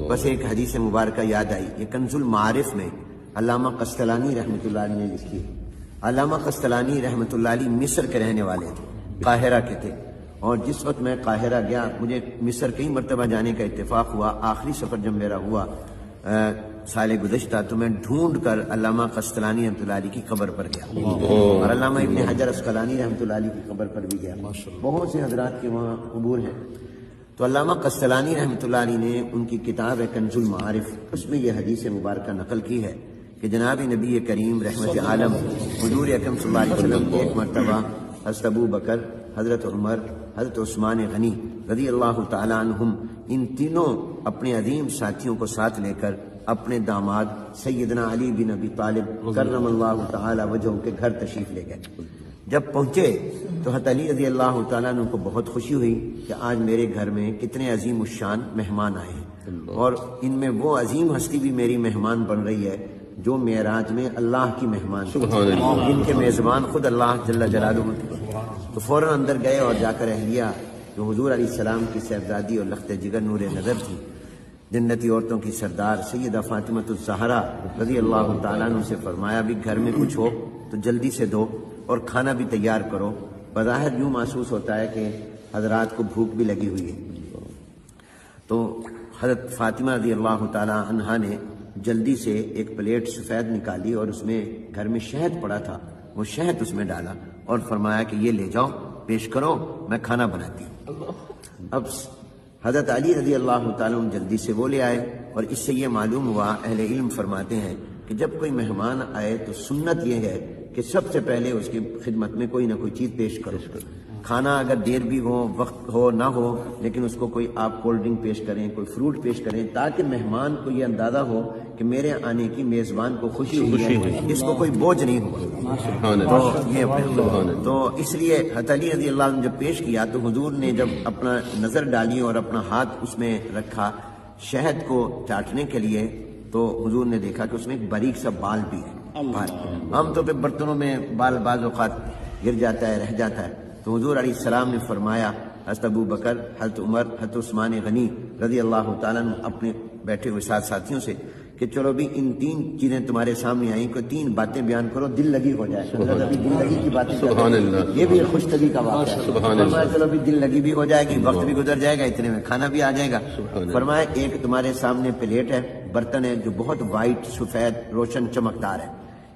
بس ایک حدیث مبارکہ یاد آئی، یہ کنز المعارف میں علامہ قسطلانی رحمۃ اللہ علیہ نے لکھی ہے۔ علامہ قسطلانی رحمۃ اللہ علیہ مصر کے رہنے والے تھے، قاہرہ کے تھے، اور جس وقت میں قاہرہ گیا، مجھے مصر کئی مرتبہ جانے کا اتفاق ہوا، آخری سفر جب میرا ہوا سال گزشتہ، تو میں ڈھونڈ کر علامہ قسطلانی رحمۃ اللہ علیہ کی قبر پر گیا، اور علامہ ابن حجر اسقلانی رحمۃ اللہ علیہ کی قبر پر بھی گیا۔ بہت سے حضرات کے وہاں قبور ہیں۔ تو علامہ قسطلانی رحمۃ اللہ علیہ نے ان کی کتاب ہے کنز المعارف، اس میں یہ حدیث مبارکہ نقل کی ہے کہ جناب نبی کریم رحمت عالم حضور اکرم صلی اللہ علیہ وسلم ایک مرتبہ حضرت ابو بکر، حضرت عمر، حضرت عثمان غنی رضی اللہ تعالیٰ عنہم، ان تینوں اپنے عظیم ساتھیوں کو ساتھ لے کر اپنے داماد سیدنا علی بن ابی طالب کرم اللہ تعالی وجہہ کے گھر تشریف لے گئے۔ جب پہنچے تو حضرت علی رضی اللہ تعالیٰ عنہ کو بہت خوشی ہوئی کہ آج میرے گھر میں کتنے عظیم الشان مہمان آئے ہیں، اور ان میں وہ عظیم ہستی بھی میری مہمان بن رہی ہے جو معراج میں اللہ کی مہمان، جن کے میزبان خود اللہ جل جلالہ تھے۔ تو فوراً اندر گئے اور جا کر اہلیہ جو حضور علیہ السلام کی صاحبزادی اور لخت جگر نور نظر تھی، جنتی عورتوں کی سردار سیدہ فاطمۃ الزہرا رضی اللہ تعالیٰ عنہ سے فرمایا بھی گھر میں کچھ ہو تو جلدی سے دو اور کھانا بھی تیار کرو۔ بظاہر یوں محسوس ہوتا ہے کہ حضرات کو بھوک بھی لگی ہوئی ہے۔ تو حضرت فاطمہ رضی اللہ تعالیٰ عنہا نے جلدی سے ایک پلیٹ سفید نکالی اور اس میں گھر میں شہد پڑا تھا، وہ شہد اس میں ڈالا اور فرمایا کہ یہ لے جاؤ، پیش کرو، میں کھانا بناتی ہوں۔ اب حضرت علی رضی اللہ تعالیٰ عنہ جلدی سے وہ لے آئے، اور اس سے یہ معلوم ہوا، اہل علم فرماتے ہیں کہ جب کوئی مہمان آئے تو سنت یہ ہے کہ سب سے پہلے اس کی خدمت میں کوئی نہ کوئی چیز پیش کرو۔ کھانا اگر دیر بھی ہو، وقت ہو نہ ہو، لیکن اس کو کوئی آپ کولڈ ڈرنک پیش کریں، کوئی فروٹ پیش کریں، تاکہ مہمان کو یہ اندازہ ہو کہ میرے آنے کی میزبان کو خوشی ہوئی ہے، اس کو کوئی بوجھ نہیں ہوا۔ تو اس لیے حضرت علی رضی اللہ عنہ جب پیش کیا تو حضور نے جب اپنا نظر ڈالی اور اپنا ہاتھ اس میں رکھا شہد کو چاٹنے کے لیے، تو حضور نے دیکھا کہ اس میں ایک باریک سا بال بھی ہے۔ عام طور پہ برتنوں میں بال بعض اوقات گر جاتا ہے، رہ جاتا ہے، تو حضور علیہ السلام نے فرمایا حضرت ابو بکر، حضرت عمر، حضرت عثمان غنی رضی اللہ تعالیٰ عنہ اپنے بیٹھے ہوئے ساتھ ساتھیوں سے کہ چلو بھی ان تین چیزیں تمہارے سامنے آئیں، کوئی تین باتیں بیان کرو، دل لگی ہو جائے۔ ابھی دل لگی کی باتیں، یہ بھی خوش طبی کا واقعہ ہے۔ چلو بھی دل لگی بھی ہو جائے گی، وقت بھی گزر جائے گا، اتنے میں کھانا بھی آ جائے گا۔ فرمایا ایک تمہارے سامنے پلیٹ ہے، برتن ہے جو بہت وائٹ، سفید، روشن، چمکدار ہے،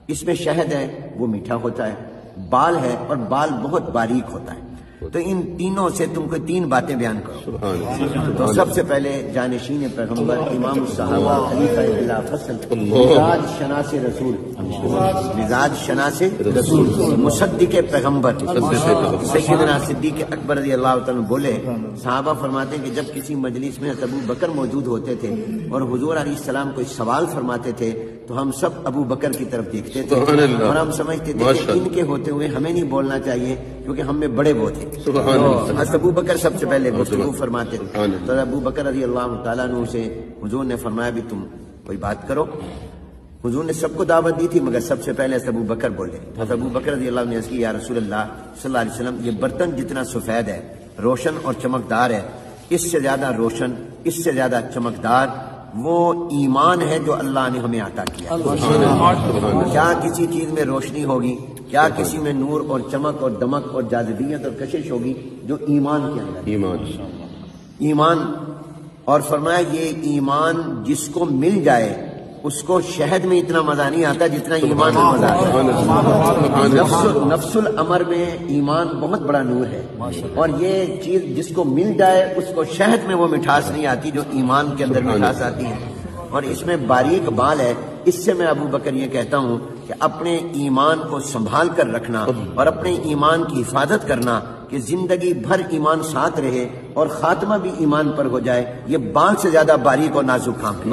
اس میں شہد ہے، وہ میٹھا ہوتا ہے، بال ہے اور بال بہت باریک ہوتا ہے، تو ان تینوں سے تم کو تین باتیں بیان کرو۔ تو سب سے پہلے جانشین پیغمبر، امام الصحابہ، خلیفہ بلا فصل، مزاج شناس رسول، مزاج شناس رسول، مصدق پیغمبر سیدنا صدیق اکبر رضی اللہ تعالیٰ بولے، صحابہ فرماتے ہیں کہ جب کسی مجلس میں ابو بکر موجود ہوتے تھے اور حضور علیہ السلام کوئی سوال فرماتے تھے تو ہم سب ابو بکر کی طرف دیکھتے تھے اور ہم سمجھتے تھے کہ ان کے ہوتے ہوئے ہمیں نہیں بولنا چاہیے کیونکہ ہم میں بڑے وہ تھے۔ حضرت ابو بکر سب سے پہلے گفتگو فرماتے تھے، تو ابو بکر رضی اللہ تعالیٰ عنہ سے حضور نے فرمایا بھی تم کوئی بات کرو۔ حضور نے سب کو دعوت دی تھی مگر سب سے پہلے حضرت ابو بکر بولے۔ حضرت ابو بکر رضی اللہ عنہ نے عرض کی، یا رسول اللہ صلی اللہ علیہ وسلم، یہ برتن جتنا سفید ہے، روشن اور چمکدار ہے، اس سے زیادہ روشن، اس سے زیادہ چمکدار وہ ایمان ہے جو اللہ نے ہمیں عطا کیا۔ کیا کسی چیز میں روشنی ہوگی، کیا کسی میں نور اور چمک اور دمک اور جاذبیت اور کشش ہوگی جو ایمان کے اندر ایمان۔ اور فرمایا یہ ایمان جس کو مل جائے اس کو شہد میں اتنا مزہ نہیں آتا جتنا ایمان میں مزہ آتا ہے۔ نفس الامر میں ایمان بہت بڑا نور ہے، اور یہ چیز جس کو مل جائے اس کو شہد میں وہ مٹھاس نہیں آتی جو ایمان کے اندر مٹھاس آتی ہے، اور اس میں باریک بال ہے۔ اس سے میں ابو بکر یہ کہتا ہوں کہ اپنے ایمان کو سنبھال کر رکھنا اور اپنے ایمان کی حفاظت کرنا کہ زندگی بھر ایمان ساتھ رہے اور خاتمہ بھی ایمان پر ہو جائے، یہ بال سے زیادہ باریک اور نازک کام ہے۔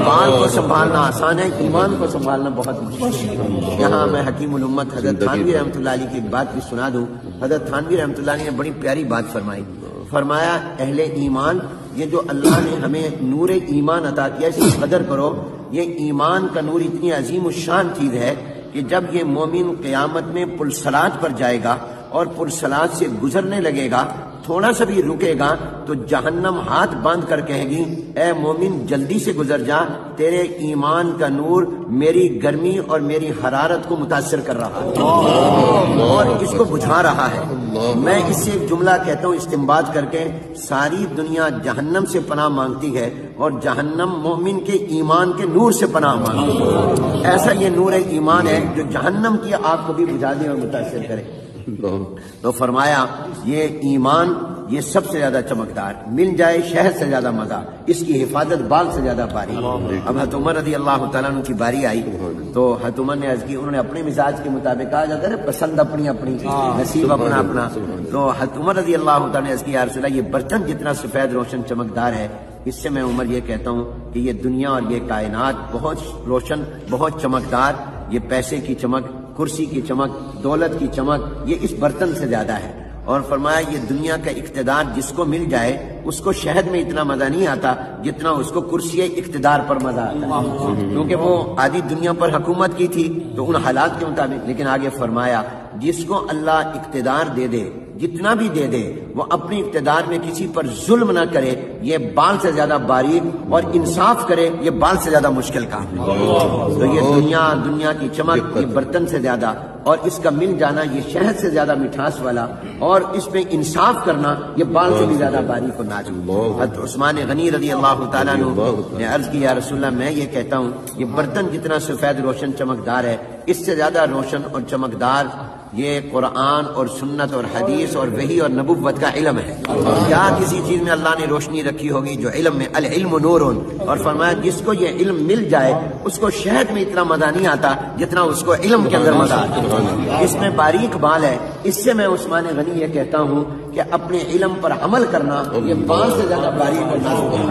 بال کو سنبھالنا آسان ہے، ایمان کو سنبھالنا بہت مشکل ہے۔ یہاں میں حکیم الامت حضرت تھانوی رحمۃ اللہ علیہ کی ایک بات بھی سنا دوں۔ حضرت تھانوی رحمۃ اللہ علیہ نے بڑی پیاری بات فرمائی، فرمایا اہل ایمان، یہ جو اللہ نے ہمیں نور ایمان عطا کیا اس کی قدر کرو۔ یہ ایمان کا نور اتنی عظیم الشان چیز ہے کہ جب یہ مومن قیامت میں پرصلات پر جائے گا اور پرصلات سے گزرنے لگے گا تھوڑا سا بھی رکے گا تو جہنم ہاتھ باندھ کر کہے گی اے مومن جلدی سے گزر جا، تیرے ایمان کا نور میری گرمی اور میری حرارت کو متاثر کر رہا ہے اور اس کو بجھا رہا ہے۔ میں اس سے ایک جملہ کہتا ہوں استنباط کر کے، ساری دنیا جہنم سے پناہ مانگتی ہے اور جہنم مومن کے ایمان کے نور سے پناہ مانگتی ہے۔ ایسا یہ نور ایمان ہے جو جہنم کی آگ کو بھی بجھا دے اور متاثر کرے۔ تو فرمایا یہ ایمان یہ سب سے زیادہ چمکدار، مل جائے شہد سے زیادہ مزہ، اس کی حفاظت بال سے زیادہ باری۔ اب حضرت عمر رضی اللہ تعالیٰ عنہ کی باری آئی تو حضرت عمر نے عرض کی، انہوں نے اپنے مزاج کے مطابق کہا جاتا ہے پسند اپنی اپنی، نصیب اپنا اپنا۔ تو حضرت عمر رضی اللہ تعالیٰ نے عرض کی یا رسول اللہ یہ برتن جتنا سفید روشن چمکدار ہے، اس سے میں عمر یہ کہتا ہوں کہ یہ دنیا اور یہ کائنات بہت روشن بہت چمکدار، یہ پیسے کی چمک، کرسی کی چمک، دولت کی چمک یہ اس برتن سے زیادہ ہے۔ اور فرمایا یہ دنیا کا اقتدار جس کو مل جائے اس کو شہد میں اتنا مزہ نہیں آتا جتنا اس کو کرسی اقتدار پر مزہ آتا ہے، کیونکہ وہ آدھی دنیا پر حکومت کی تھی تو ان حالات کے مطابق۔ لیکن آگے فرمایا جس کو اللہ اقتدار دے دے، جتنا بھی دے دے، وہ اپنی اقتدار میں کسی پر ظلم نہ کرے، یہ بال سے زیادہ باریک، اور انصاف کرے یہ بال سے زیادہ مشکل کام ہے۔ تو یہ دنیا کی چمک یہ برتن سے زیادہ، اور اس کا مل جانا یہ شہد سے زیادہ مٹھاس والا، اور اس میں انصاف کرنا یہ بال سے بھی زیادہ باریک اور نازک۔ حضرت عثمان غنی رضی اللہ تعالیٰ عنہ نے عرض کی یا رسول اللہ میں یہ کہتا ہوں یہ برتن جتنا سفید روشن چمکدار ہے، اس سے زیادہ روشن اور چمکدار یہ قرآن اور سنت اور حدیث اور وحی اور نبوت کا علم ہے۔ کیا کسی چیز میں اللہ نے روشنی رکھی ہوگی جو علم میں، العلم نور، اور فرمایا جس کو یہ علم مل جائے اس کو شہد میں اتنا مزہ نہیں آتا جتنا اس کو علم کے اندر مزہ آتا۔ اس میں باریک بال ہے، اس سے میں عثمان غنی یہ کہتا ہوں کہ اپنے علم پر عمل کرنا یہ بال سے زیادہ باریک اور نازک ہے۔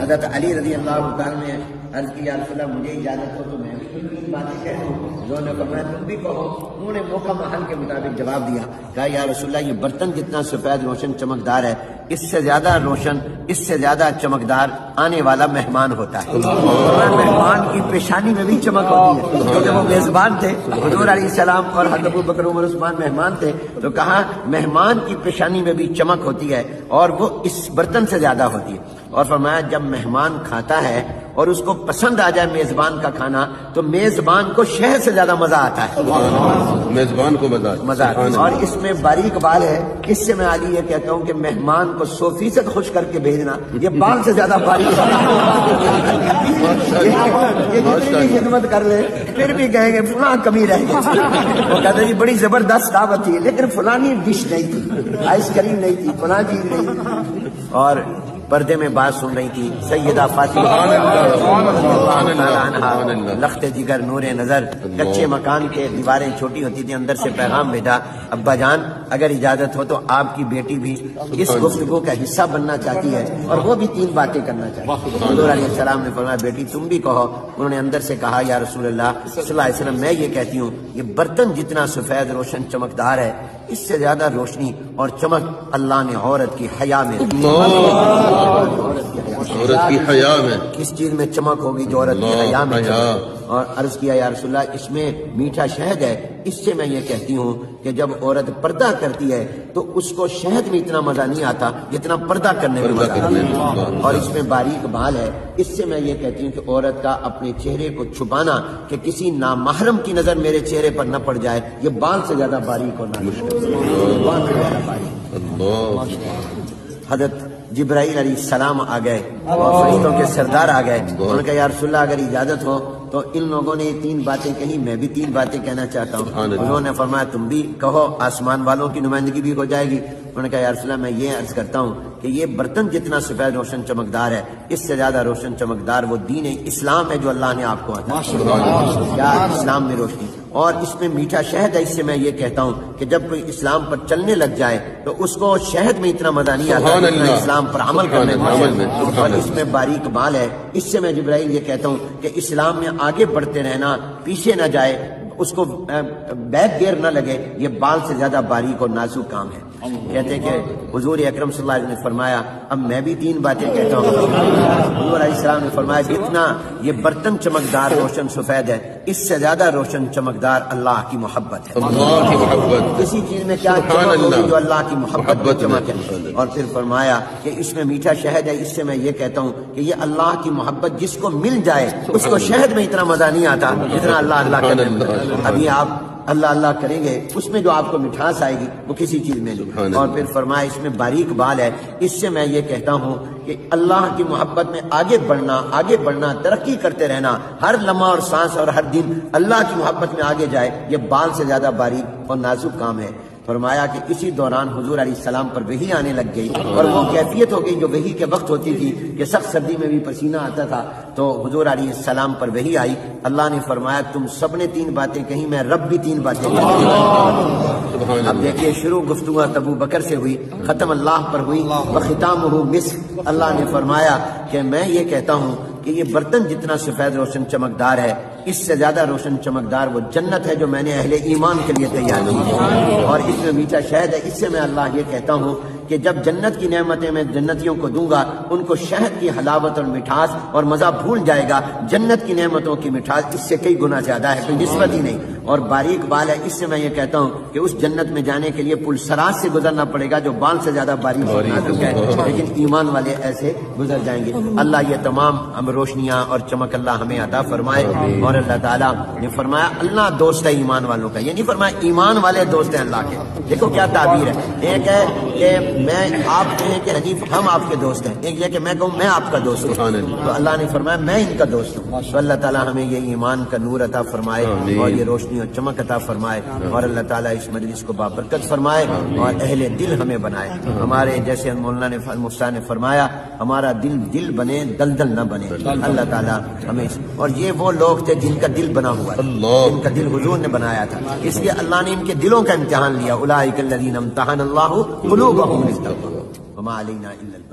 حضرت علی رضی اللہ تعالیٰ نے عرض کی یا رسول اللہ مجھے اجازت ہو تو میں بھی تین باتیں کہہ دوں۔ انہوں نے فرمایا تم بھی کہو۔ انہوں نے موقع محل کے مطابق جواب دیا، کہا یا رسول اللہ یہ برتن جتنا سفید روشن چمکدار ہے، اس سے زیادہ روشن، اس سے زیادہ چمکدار آنے والا مہمان ہوتا ہے۔ مہمان کی پیشانی میں بھی چمک ہوتی ہے، کیونکہ وہ میزبان تھے، حضور علیہ السلام اور حضرت ابو بکر عمر عثمان مہمان تھے، تو کہا مہمان کی پیشانی میں بھی چمک ہوتی ہے اور وہ اس برتن سے زیادہ ہوتی ہے۔ اور فرمایا جب مہمان کھاتا ہے اور اس کو پسند آ جائے میزبان کا کھانا تو میزبان کو شہد سے زیادہ مزہ آتا ہے، میزبان کو مزہ آتا ہے۔ اور اس میں باریک بال ہے، اس سے میں علی یہ کہتا ہوں کہ مہمان کو 100% خوش کر کے بھیجنا یہ بال سے زیادہ باریک ہے۔ یہ جتنی بھی خدمت کر لے پھر بھی کہیں گے فلاں کمی رہ گئی، وہ کہتے جی بڑی زبردست دعوت تھی لیکن فلانی ڈش نہیں تھی، آئس کریم نہیں تھی، فلاں چیز نہیں تھی۔ اور پردے میں بات سن رہی تھی سیدہ فاطمہ لخت جگر نور نظر، کچے مکان کے دیواریں چھوٹی ہوتی تھی، اندر سے پیغام بھیجا ابا جان اگر اجازت ہو تو آپ کی بیٹی بھی اس گفتگو کا حصہ بننا چاہتی ہے اور وہ بھی 3 باتیں کرنا چاہتی ہے۔ حضور علیہ السلام نے فرمایا بیٹی تم بھی کہو۔ انہوں نے اندر سے کہا یا رسول اللہ صلی اللہ علیہ وسلم میں یہ کہتی ہوں یہ برتن جتنا سفید روشن چمکدار ہے اس سے زیادہ روشنی اور چمک اللہ نے عورت کی حیا میں، عورت کی حیا میں، کس چیز میں چمک ہوگی جو عورت کی حیا میں چمک۔ اور عرض کیا یا رسول اللہ اس میں میٹھا شہد ہے، اس سے میں یہ کہتی ہوں کہ جب عورت پردہ کرتی ہے تو اس کو شہد میں اتنا مزہ نہیں آتا جتنا پردہ کرنے میں مزہ آتا ہے، اور اس میں باریک بال ہے، اس سے میں یہ کہتی ہوں کہ عورت کا اپنے چہرے کو چھپانا کہ کسی نامحرم کی نظر میرے چہرے پر نہ پڑ جائے یہ بال سے زیادہ باریک اور حضرت جبرائیل علیہ السلام آ گئے اور فرشتوں کے سردار آ گئے، انہوں نے کہا یا رسول اللہ اگر اجازت ہو تو ان لوگوں نے 3 باتیں کہی، میں بھی 3 باتیں کہنا چاہتا ہوں۔ انہوں نے فرمایا تم بھی کہو، آسمان والوں کی نمائندگی بھی ہو جائے گی۔ انہوں نے کہا یا رسول اللہ میں یہ عرض کرتا ہوں کہ یہ برتن جتنا سفید روشن چمکدار ہے اس سے زیادہ روشن چمکدار وہ دین اسلام ہے جو اللہ نے آپ کو عطا کیا، اسلام میں روشنی، اور اس میں میٹھا شہد ہے۔ اس سے میں یہ کہتا ہوں کہ جب کوئی اسلام پر چلنے لگ جائے تو اس کو شہد میں اتنا مزہ نہیں آتا جتنا اسلام پر عمل کرنے میں، اور اس میں باریک بال ہے۔ اس سے میں جبرائیل یہ کہتا ہوں کہ اسلام میں آگے بڑھتے رہنا، پیچھے نہ جائے، اس کو بیک گیئر نہ لگے، یہ بال سے زیادہ باریک اور نازک کام ہے۔ کہتے کہ حضور اکرم صلی اللہ علیہ وسلم نے فرمایا اب میں بھی 3 باتیں کہتا ہوں. حضور علیہ السلام نے فرمایا جتنا یہ برتن چمکدار روشن سفید ہے اس سے زیادہ روشن چمکدار اللہ کی محبت ہے. اللہ کی محبت. کسی چیز میں کیا چمک ہوگی جو اللہ کی محبت میں چمک ہے. اور پھر فرمایا کہ اس میں میٹھا شہد ہے. اس سے میں یہ کہتا ہوں کہ یہ اللہ کی محبت جس کو مل جائے اس کو شہد میں اتنا مزہ نہیں آتا جتنا اللہ اللہ کرنے میں. ابھی آپ اللہ اللہ کریں گے اس میں جو آپ کو مٹھاس آئے گی وہ کسی چیز میں نہیں. اور پھر فرمایا اس میں باریک بال ہے. اس سے میں یہ کہتا ہوں کہ اللہ کی محبت میں آگے بڑھنا ترقی کرتے رہنا ہر لمحہ اور سانس اور ہر دن اللہ کی محبت میں آگے جائے یہ بال سے زیادہ باریک اور نازک کام ہے. فرمایا کہ اسی دوران حضور علیہ السلام پر وحی آنے لگ گئی اور وہ کیفیت ہو گئی جو وحی کے وقت ہوتی تھی کہ سخت سردی میں بھی پسینہ آتا تھا. تو حضور علیہ السلام پر وحی آئی. اللہ نے فرمایا تم سب نے 3 باتیں کہیں میں رب بھی 3 باتیں کہیں. اب دیکھیے شروع گفتگو ابو بکر سے ہوئی ختم اللہ پر ہوئی وختامہ مسک. اللہ نے فرمایا کہ میں یہ کہتا ہوں کہ یہ برتن جتنا سفید روشن چمکدار ہے اس سے زیادہ روشن چمکدار وہ جنت ہے جو میں نے اہل ایمان کے لیے تیار کی ہے. اور اس میں میٹھا شہد ہے. اس سے میں اللہ یہ کہتا ہوں کہ جب جنت کی نعمتیں میں جنتیوں کو دوں گا ان کو شہد کی حلاوت اور مٹھاس اور مزہ بھول جائے گا. جنت کی نعمتوں کی مٹھاس اس سے کئی گنا زیادہ ہے کوئی نسبت ہی نہیں. اور باریک بال ہے. اس سے میں یہ کہتا ہوں کہ اس جنت میں جانے کے لیے پل سراج سے گزرنا پڑے گا جو بال سے زیادہ باریک اور نازک ہے لیکن ایمان والے ایسے گزر جائیں گے. اللہ یہ تمام ہم روشنیاں اور چمک اللہ ہمیں عطا فرمائے. اور اللہ تعالیٰ نے فرمایا اللہ دوست ہے ایمان والوں کا. یہ نہیں فرمایا ایمان والے دوست ہیں اللہ کے. دیکھو کیا تعبیر ہے. ایک ہے کہ میں آپ کہیں کہ حجیب ہم آپ کے دوست ہیں. ایک یہ کہ میں کہوں میں آپ کا دوست ہوں. تو اللہ نے فرمایا میں ان کا دوست ہوں. تو اللہ تعالیٰ ہمیں یہ ایمان کا نور عطا فرمائے اور یہ روشنی اور چمک عطا فرمائے. اور اللہ تعالیٰ اس مجلس کو بابرکت فرمائے اور اہل دل ہمیں بنائے. ہمارے جیسے مولانا نے مفتیٰ نے فرمایا ہمارا دل بنے دلدل نہ بنے. اللہ تعالیٰ ہمیں اور یہ وہ لوگ تھے جن کا دل بنا ہوا جن کا دل حضور نے بنایا تھا. اس لیے اللہ نے ان کے دلوں کا امتحان لیا. اولئک الذین امتحن اللہ قلوبہم للتقویٰ وما علینا الا